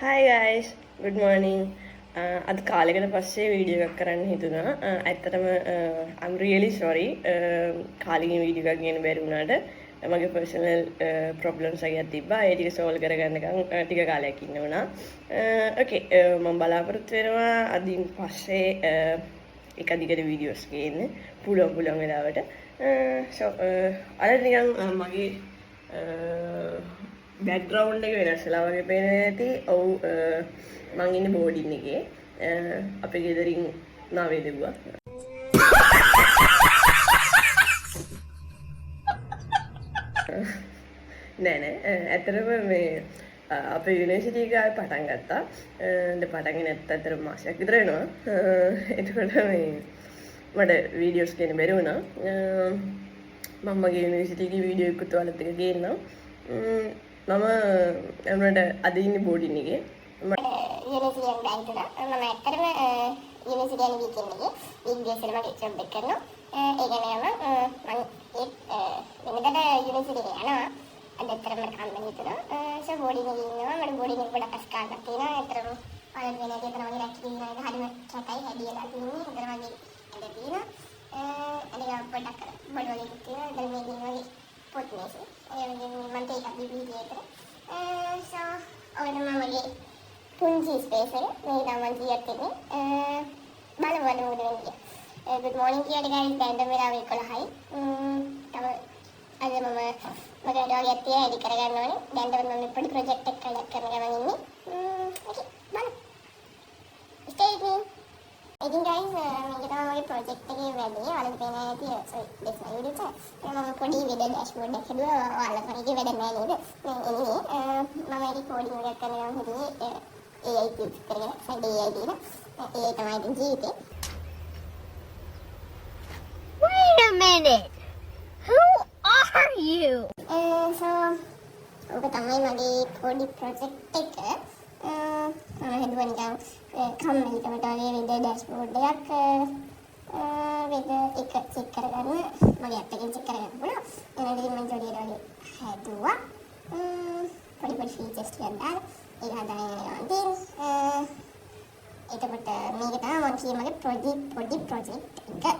Hi guys, good morning. අද කාලෙකට පස්සේ වීඩියෝ එකක් කරන්න හිතුණා. ඇත්තටම I'm really sorry. කාලෙකින් වීඩියෝ එකක් ගන්න බැරි වුණාට මගේ personal problems එකක් තිබ්බා. ඒ ටික solve කරගන්නකම් ටික කාලයක් ඉන්න වුණා. Okay, මම බලාපොරොත්තු වෙනවා අදින් පස්සේ එක දිගට වීඩියෝස් ගේන්න පුළුවන් වෙලාවට. so අද නිකන් මගේ බැක්ග්‍රවුන්ඩ් එක වෙනස් වෙලා වගේ පේනවා ඇති. ඔව් මං ඉන්නේ බෝඩින් එකේ. අපේ ගෙදරින් නාවේ දෙවුවා. නෑ ඇත්තටම මේ අපේ යුනිවර්සිටි එක ආයෙ පටන් ගත්තා. දැන් පටන් ගෙන ඇත්තටම මාසයක් විතර වෙනවා. එතකොට මේ මට වීඩියෝස් ගන්න බැරි වුණා. මම මගේ යුනිවර්සිටි එකේ වීඩියෝ එකත් ඔයාලත් එක්ක ගේන්නම්. මම එමුණට අද ඉන්නේ බෝඩින් එකේ. යුනිවර්සිටි එකෙන් බැරිතුණා. මම ඇත්තටම යුනිවර්සිටි එකේ වීකෙන්ඩ් එකේ වීක්ඩේස් වල මගේ ජොබ් එක කරනවා. ඒ කියන්නේ මම වෙනදට යුනිවර්සිටි එකට යනවා. අද ඇත්තටම මට කම්මැලි හිතුණා. සෝ බෝඩින් එකේ ඉන්නවා. මට බෝඩින් එක ගොඩක් අස්කාරයක් තියෙනවා. ඇත්තටම ඔයාලට වෙන දේ කරනවා වගේ රැකින් ඉන්න හරිම කැතයි හැදියලා තියෙන්නේ. හොඳට වගේ අද තියෙනවා. අනික පොඩක් බඩවලින් තියෙනවා. දැන් මේ දිනවල පොත් මේසේ. ඒ වගේම මම ටේක් අප් වීඩියෝ එකට. සෝ ඔයනම මගේ පුංචි ස්පේස් එක මේ තමයි කියක් තියෙන්නේ. බලමු මොකද වෙන්නේ. good morning කියලා guys දැන් වෙලාව 11යි. තව අද මම මගේ ඩෝගියක් තියා එඩි කරගන්න ඕනේ. දැන් මම පොඩි ප්‍රොජෙක්ට් එකක් කරලා කරන ගමන් ඉන්නේ. okay බලමු. stay with me. ඉතින් guys මේක තමයි මගේ ප්‍රොජෙක්ට් එකේ වැඩේ. ඔයාලට පේන ඇති sorry this my video chat. මම පොඩි වීඩියෝ ඩෑෂ්බෝඩ් එකක් හදුවා. ඔයාලට මේකේ වැඩ නෑ නේද? anyway මම රෙකෝඩින් එකක් කරන ගමන් හිතුවේ AI use කරගෙන සයිඩ් AI දීලා AI තමයි ඉතින් ජීවිතේ. Wait a minute. Who are you? so ඔබ තමයි මගේ පොඩි ප්‍රොජෙක්ට් එක. මම හිතුවා නිකන් කම්මැලිකමට වගේ වීඩියෝ ඩෑෂ්බෝඩ් එකක් වීඩියෝ එක චෙක් කරගන්න මගේ ඇප් එකෙන් චෙක් කරගන්න පුළුවන්. එනදී මම ජොලියට වගේ හැදුවා. පොඩි ෆීචර්ස් ටිකක් දාලා ඒක හදාගෙන යනවා. එතකොට මේක තමයි මම කිය මගේ පොඩි ප්‍රොජෙක්ට් එක.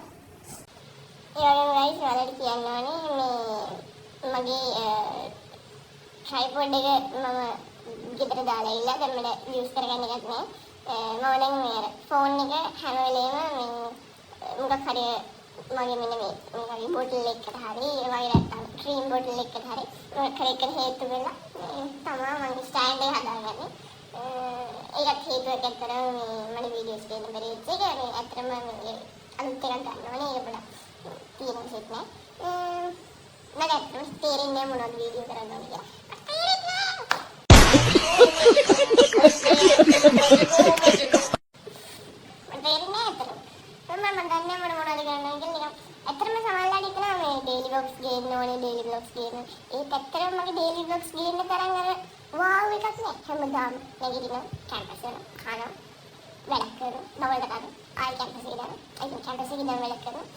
ඒ වගේම guys ඔයාලට කියන්න ඕනේ මේ මගේ tripod එක මම ගෙදර දාලා ඉල්ලා දැන් මට යූස් කරගන්න එකක් නෑ. මම දැන් මේ ෆෝන් එක හැම වෙලේම මේ මොකක් හරි මගේ මෙන්න මේ වගේ බෝටල් එකකට හරි ඒ වගේ නැත්තම් ක්‍රීම් බෝටල් එකකට හරි මොකක් හරි එකකට හේතු වෙලා තමයි මම ස්ටෑන්ඩ් එක හදාගන්නේ. ඒකත් හේතුවක් ඇත්තටම මේ මම වීඩියෝස් ගන්න බැරි වෙච්ච එක. මේ ඇත්තටම මේ අලුත් එකක් ගන්න ඕනේ. ඒක පොඩක් තියෙන සෙට් නෑ. මට ඇත්තටම තේරෙන්නේ මොනවද වීඩියෝ කරන්න ඕනේ කියලා. daily vlogs ගේන්න ඕනේ daily vlogs ගේන්න. ඒක ඇත්තටම මගේ daily vlogs ගේන්න තරම් අර wow එකක් නෑ. හැමදාම නැගිටිනවා කැම්පස් යනවා කනවා වැඩක් කරනවා බවල්ට කරනවා ආයෙ කැම්පස් එකට යනවා. ඒ කැම්පස් එකේ ඉඳන් වැඩක් කරනවා.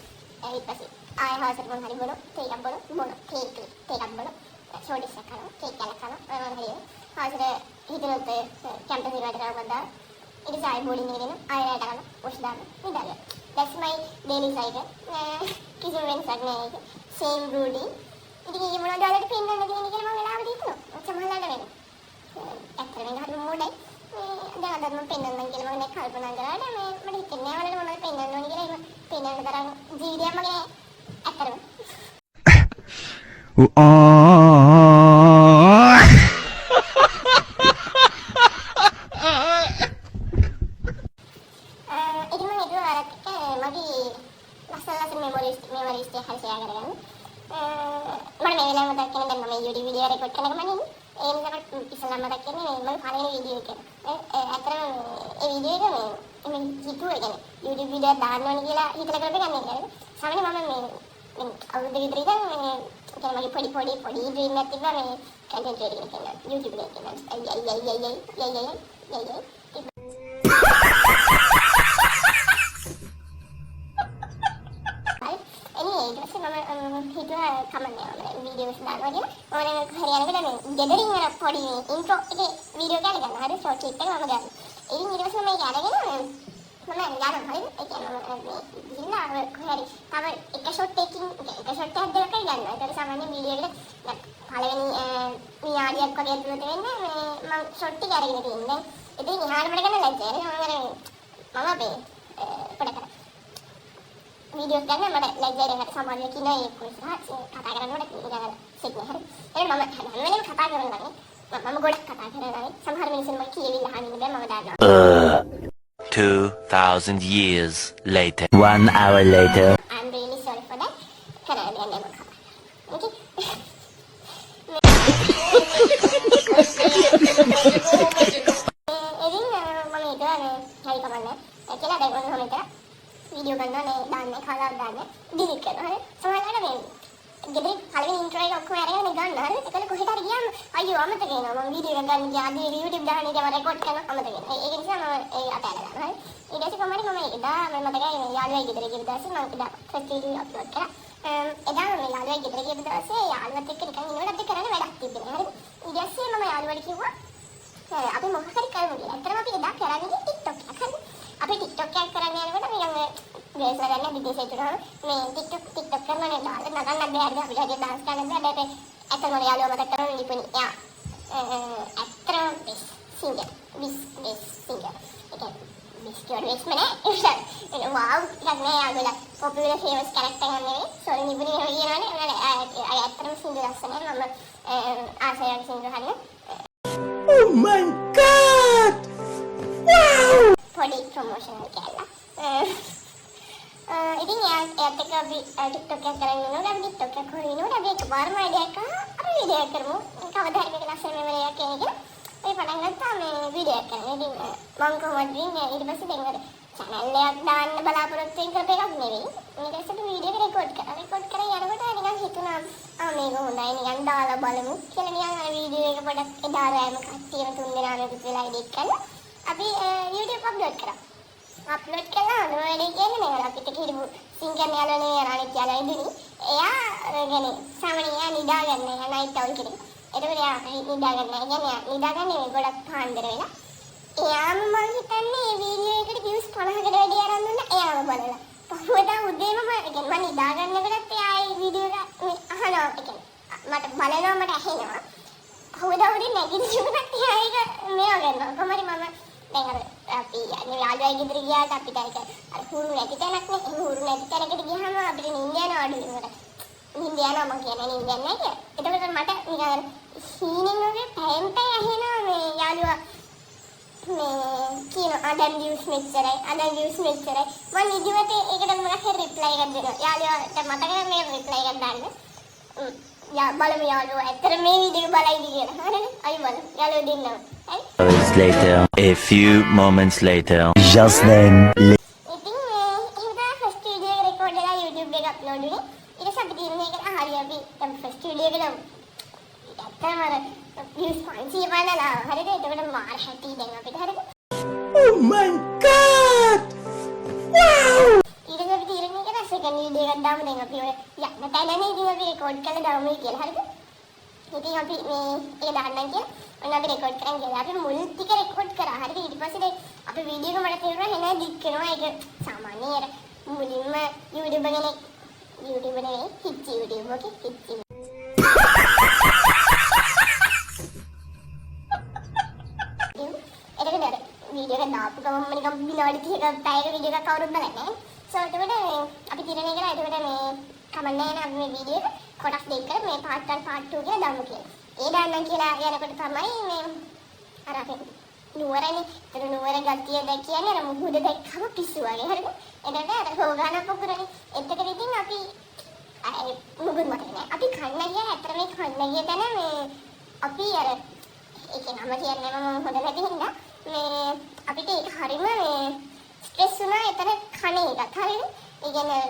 ඊට පස්සේ ආයෙ හවසට මොන හරි බොනවා කේක් එකක් බොනවා කේක් එකක් බොනවා සෝඩිස් එකක් කනවා කේක් එකක් කනවා මොනවා හරි හවසට හිතනොත් කැම්පස් එකට යනවා මන්දා ඊට ආයෙ බෝලින් එකට එනවා ආයෙ වැඩ කරනවා වොෂ් දානවා නිදාගන්න. that's my daily cycle. කිසිම වෙනසක් නෑ ඒක. same routine. ඉතින් මේ මොනවද ඔයාලට පෙන්වන්න තියෙන්නේ කියලා මම වෙලාවට හිතනවා. සමහරවිට වෙනවා. ඇත්තටම මේක හරි මොඩයි. දැන් අද මම පෙන්වන්නම් කියලා මම කල්පනා කරාට මේ මට හිතෙන්නේ නැහැ ඔයාලට මොනවද පෙන්වන්න ඕනේ කියලා. ඒක පෙන්වන්න තරම් ජීවිතයක් මගේ නෑ. ඇත්තටම. memories ටික හරි ෂෙයා කරගන්න. මම මේ වෙලාව මතක් කරගෙන දැන් මම YouTube වීඩියෝ රෙකෝඩ් කරන ගමන් ඉන්නේ. ඒ නිසා මට ඉස්සෙල්ලා මතක් කරන්නේ මම පළවෙනි වීඩියෝ එක. අතරම ඒ වීඩියෝ එක මේ හිතුවේ කියන්නේ YouTube වීඩියෝ දාන්න ඕනේ කියලා හිතලා කරපේ ගන්න එක. සමහරවිට මම මේ අවුරුදු විතර ඉඳන් කියන්නේ මගේ පොඩි ඩ්‍රීම් එකක් තිබ්බා මේ කන්ටෙන්ට් ක්‍රියේටර් කෙනෙක් වෙන්න. YouTube එකේ කෙනෙක්. අය හිතුවා කමන්නේ වීඩියෝස් දානවා කියලා. මම දැන් හරියනකොට මේ ගෙදරින් අර පොඩි ඉන්ට්‍රෝ එකේ වීඩියෝ එකක් ගන්න. හරි ෂෝට් ක්ලිප් එක මම ගන්න. ඉතින් ඊට පස්සේ මම ඒක අරගෙන මම යනවා හරිද? ඒ කියන්නේ මම ගිහිල්ලා කොහරි තව එක ෂොට් එකකින් එක ෂොට් එකක් දෙකක් ගන්නවා. ඒකට සාමාන්‍ය වීඩියෝ එකට පළවෙනි විනාඩියක් වගේ ඇතුළත වෙන්නේ මම ෂොට් එක අරගෙන තියෙන්නේ. ඉතින් එහාට මට ගන්න ලැජ්ජයි. මම අපේ පොඩක් වීඩියෝස් ගන්න මට ලැජ්ජයි. ඒකට සමාජයේ කියන ඒ කොහොමද කතා කරනකොට ඉඳලා සෙට් නැහැ. එහෙනම් මම හැම වෙලේම කතා කරනවා. මම ගොඩක් කතා කරනවා. සමහර මිනිස්සුන් මම කියවිලා අහන්නේ බෑ මම දන්නවා. 2,000 years later. 1 hour later. I'm really sorry for that. Can I never come? Okay. ඉතින් මම හිතුවා හරි කමන්නේ. කියලා දැන් ඔන්න මෙතන වීඩියෝ ගන්නවා දාන්නේ කලාව දාන්නේ ඩිලීට් කරනවා. හරි. සමහරවිට මේ ගෙදර පළවෙනි ඉන්ට්‍රෝ එක ඔක්කොම අරගෙන ගන්න. හරි. ඒකල කොහෙට හරි ගියාම අයියෝ අමතක වෙනවා. මම වීඩියෝ එක ගන්න ගියාදී YouTube දාන්න ගියාම රෙකෝඩ් කරන අමතක වෙනවා. ඒක නිසා මම ඒ අතහැරලා දානවා. හරි. ඊට පස්සේ කොහමද මම එදා මම මතකයි මේ යාළුවා ගෙදර ගිය දවසේ මම එදා ෆස්ට් වීඩියෝ අප්ලෝඩ් කරා. එදා මම යාළුවා ගෙදර ගිය දවසේ යාළුවත් එක්ක නිකන් ඉන්නකොට අපි කරන්න වැඩක් තිබුණේ. හරි. ඊට පස්සේ මම යාළුවාට කිව්වා අපි මොකක් හරි කරමු කියලා. ඇත්තටම අපි එදා කරන්නේ TikTok එකක්. හරි. අපි TikTok එකක් කරන්න යනකොට නිකන් ගේස්ලා ගන්න විදේශයට යනවා. මේ TikTok කරනනේ දාලා නගන්න බැහැ. අපිට හරියට dance කරන්න බැහැ. හැබැයි ඇත්තටම යාළුවා මතක කරගෙන ඉපුණි. යා ඇත්තටම singer. This singer. Okay. Mr. Westman wow එකක් නෑ යාළුවලා පොපියුලර් ෆේමස් කැරක්ටර් එකක් නෙවෙයි සෝරි නිබුණේ කියනවනේ අය ඇත්තටම සින්දු ලස්සනයි මම ආසයක් සින්දු හරින Oh my god! Wow! පොඩි ප්‍රොමෝෂනල් කැල්ලා ඉතින් එයාත් එක්ක අපි TikTok එකක් කරගෙන ඉන්නකොට අපි TikTok එකක් හොයනකොට අපි එකපාරම අයිඩියා එකක් අපි වීඩියෝ එකක් කරමු කවදා හරි මේක ලස්සන මෙමරි එකක් කියන එක ඒ පටන් ගත්තා මේ වීඩියෝ එකක් කරන්න. ඉතින් මම කොහොමද ඉන්නේ ඊට පස්සේ දැන් අර channel එකක් දාන්න බලාපොරොත්තු වෙන කරපු එකක් නෙවෙයි. ඊට පස්සේ වීඩියෝ එක රෙකෝඩ් කරා. රෙකෝඩ් කරලා යනකොට නිකන් හිතුණා මේක හොඳයි නිකන් දාලා බලමු කියලා නිකන් අර වීඩියෝ එක පොඩක් එදා රෑම කට්ටියම තුන් දෙනාම එකතු වෙලා එඩිට් කරලා අපි YouTube අප්ලෝඩ් කරා. අප්ලෝඩ් කළා අනුවැඩි කියන්නේ නේද අපිට කිරිබු සිංගර් යාළුවනේ අනිත් යාළුවා ඉඳිනි. එයා يعني සාමාන්‍යයෙන් නිදාගන්න යන නයිට් අවුල් කෙනෙක්. එතකොට යා නිදාගන්න කියන්නේ නිදාගන්නේ ගොඩක් පාන්දර වෙලා. එයාම මම හිතන්නේ මේ වීඩියෝ එකට views 50කට වැඩි අරන් දුන්න එයාම බලලා. පහුවදා උදේම මම නිදාගන්නකොටත් එයා ඒ වීඩියෝ එක අහනවා මට බලනවා මට ඇහෙනවා. පහුවදා උදේ නැගිටිනකොට එයා ඒක මේව කරනවා. කොහමද මම දැන් අර අපි යාළුවා ගෙදර ගියාට අපිට ඒක අර හුරු නැති තැනක් නේ. ඒ හුරු නැති තැනකට ගියාම අපිට නිින්ද යනවා අඩු වෙනකොට. නිින්ද යනවා මම කියන්නේ නිින්ද යන්නේ නැහැ කියලා. එතකොට මට නිකන් සීනින් වගේ පැයෙන් ඇහෙනවා මේ යාළුවා මේ කියන අදන් views මෙච්චරයි අදන් views මෙච්චරයි මම නිදිමත ඒකට මොකක් හරි රිප්ලයි එකක් දෙනවා. යාළුවාට මතක මේ රිප්ලයි එකක් දාන්න. යා බලමු යාළුවා ඇත්තට මේ වීඩියෝ බලයිද කියලා. හරිද? අයි බලමු. යාළුවා දෙන්නවා. හරි? Hours later. A few moments later. Just then. ඉතින් එහෙනම් ෆස්ට් වීඩියෝ එක රෙකෝඩ් කරලා YouTube එක අප්ලෝඩ් වුණේ. ඊට පස්සේ අපි තියන්නේ ඒක හරි අපි ෆස්ට් වීඩියෝ එකට ඇත්තම අර views 500 බලලා හරිද? එතකොට මාර හැටි දැන් අපිට හරිද? Oh my god! Wow! ඊට පස්සේ අපි තීරණය කරා සෙකන්ඩ් වීඩියෝ එකක් දාමු දැන් අපි ඔය යන්න තැනනේ ඉතින් අපි රෙකෝඩ් කරලා දාමු කියලා හරිද? ඉතින් අපි මේ ඒක දාන්නම් කියලා ඔන්න අපි රෙකෝඩ් කරන් ගියා. අපි මුල් ටික රෙකෝඩ් කරා හරිද? ඊට පස්සේ දැන් අපි වීඩියෝ එක මට තේරුණා එන දික් කරනවා ඒක සාමාන්‍ය අර මුලින්ම YouTube කෙනෙක් YouTube නෙවෙයි හිටි YouTube ඔකේ හිටි වීඩියෝ එක දාපු ගමන් නිකන් විනාඩි 30ක පැයක වීඩියෝ එකක් කවුරුත් බලන්නේ නැහැ. සෝ එතකොට අපි තීරණය කළා එතකොට මේ කමන්නේ නැහැ අපි මේ වීඩියෝ එක කොටස් දෙකකට මේ part 1 part 2 කියලා දාමු කියලා. ඒ දාන්නම් කියලා යනකොට තමයි මේ අර අපි නුවරනේ ඒතර නුවර ගතිය දැක් කියන්නේ අර මුහුද දැක්කම පිස්සු වගේ හරිද? එතකොට අර හොගාන පොකුරනේ. එතකොට ඉතින් අපි මුගුත් මතක නැහැ. අපි කන්න ගියා අතර මේ කන්න ගිය තැන මේ අපි අර ඒකේ නම කියන්නේ මම හොඳ නැති හින්දා මේ අපිට ඒක හරිම මේ ස්ට්‍රෙස් වුණා එතන කණ එකත් හරිද? ඒ කියන්නේ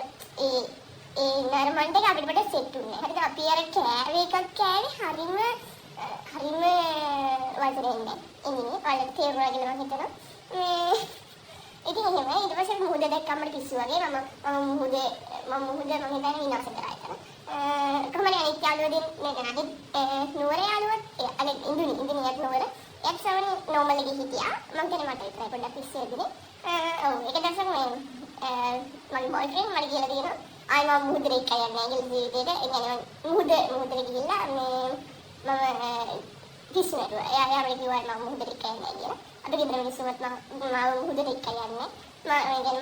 ඒ නර්මන්ට එක අපිට පොඩ්ඩක් සෙට් වුණේ. හරිද? අපි අර කෑවේ එකක් කෑවේ හරිම වතුරෙන්නේ. එන්නේ වල තේරුණා කියලා මම හිතනවා. ඉතින් එහෙම ඊට පස්සේ මුහුද දැක්කම මට පිස්සු වගේ මම මුහුද මම හිතන්නේ විනාශ කරා එතන. කොහමද අනිත් යාළුවෝ දෙන්න නුවර යාළුවෝ අනිත් ඉඳුනියත් නුවර එයාට සමහරවිට normal එකේ හිටියා. මම කියන්නේ මට විතරයි පොඩ්ඩක් පිස්සු වෙන්නේ. ඔව් ඒක දැක්සම මගේ boyfriend මට කියලා තියෙනවා ආයි මම මුහුදට එක්ක යන්නේ නැහැ කියලා ජීවිතේට. ඒ කියන්නේ මුහුදට ගිහිල්ලා මම පිස්සු නේද. එයා මට කිව්වා මම මුහුදට එක්ක යන්නේ නැහැ කියලා. අද ගෙදර මිනිස්සුන්වත් මම මුහුදට එක්ක යන්නේ.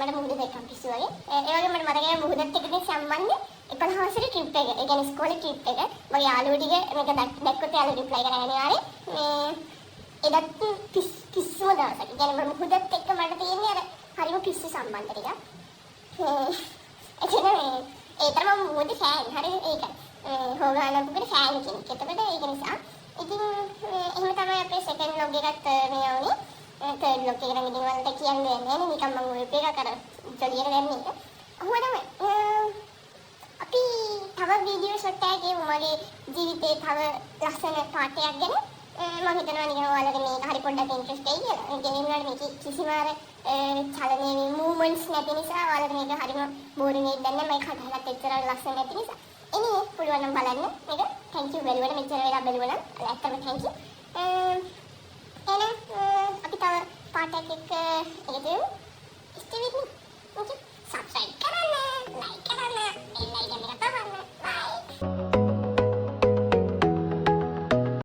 මට මුහුදට එක්ක පිස්සු වගේ. ඒ වගේ මට මතකයි මුහුදත් එක්ක තියෙන සම්බන්ධය 11 වසරේ ට්‍රිප් එක. ඒ කියන්නේ ඉස්කෝලේ ට්‍රිප් එක. මගේ යාළුවෝ ටික මේක දැක්කොත් යාළුවෝ රිප්ලයි කරගෙන ආවේ. එදත් පිස්සුම දවසක්. ඒ කියන්නේ මම මුහුදත් එක්ක මට තියෙන්නේ අර හරිම පිස්සු සම්බන්ධ ටිකක්. ඒ තරම මුහුද ෆෑන්. හරි ඒක. හොගානපුගේ ෆෑන් කෙනෙක්. එතකොට ඒක නිසා ඉතින් එහෙම තමයි අපේ සෙකන්ඩ් ලොග් එකත් මේ වුණේ. තර්ඩ් ලොග් එකට ඉතින් වලට කියන්නේ නැහැ. නිකන් මම ඔය එක කර ජොලියට දැම්මේ ඒක. ඔහොම තමයි. අපි තව වීඩියෝ ෂොට් එකක් මගේ ජීවිතේ තව ලස්සන පාටයක් ගැන මම හිතනවා නිකන් ඔයාලට මේක හරි පොඩ්ඩක් ඉන්ට්‍රෙස්ට් වෙයි කියලා. ඒ කියන්නේ උනාට මේක කිසිම අර චලනයේ මූවමන්ට්ස් නැති නිසා ඔයාලට මේක හරිම බෝරින් එකක් දැන් නම් මම කතාවත් එච්චර ලස්සන නැති නිසා. එනේ පුළුවන් නම් බලන්න මේක. thank you very much මෙච්චර වෙලා බැලුවා නම්. ඇත්තටම thank you. එහෙනම් අපි තව පාටයක් එක්ක එකතු වෙමු.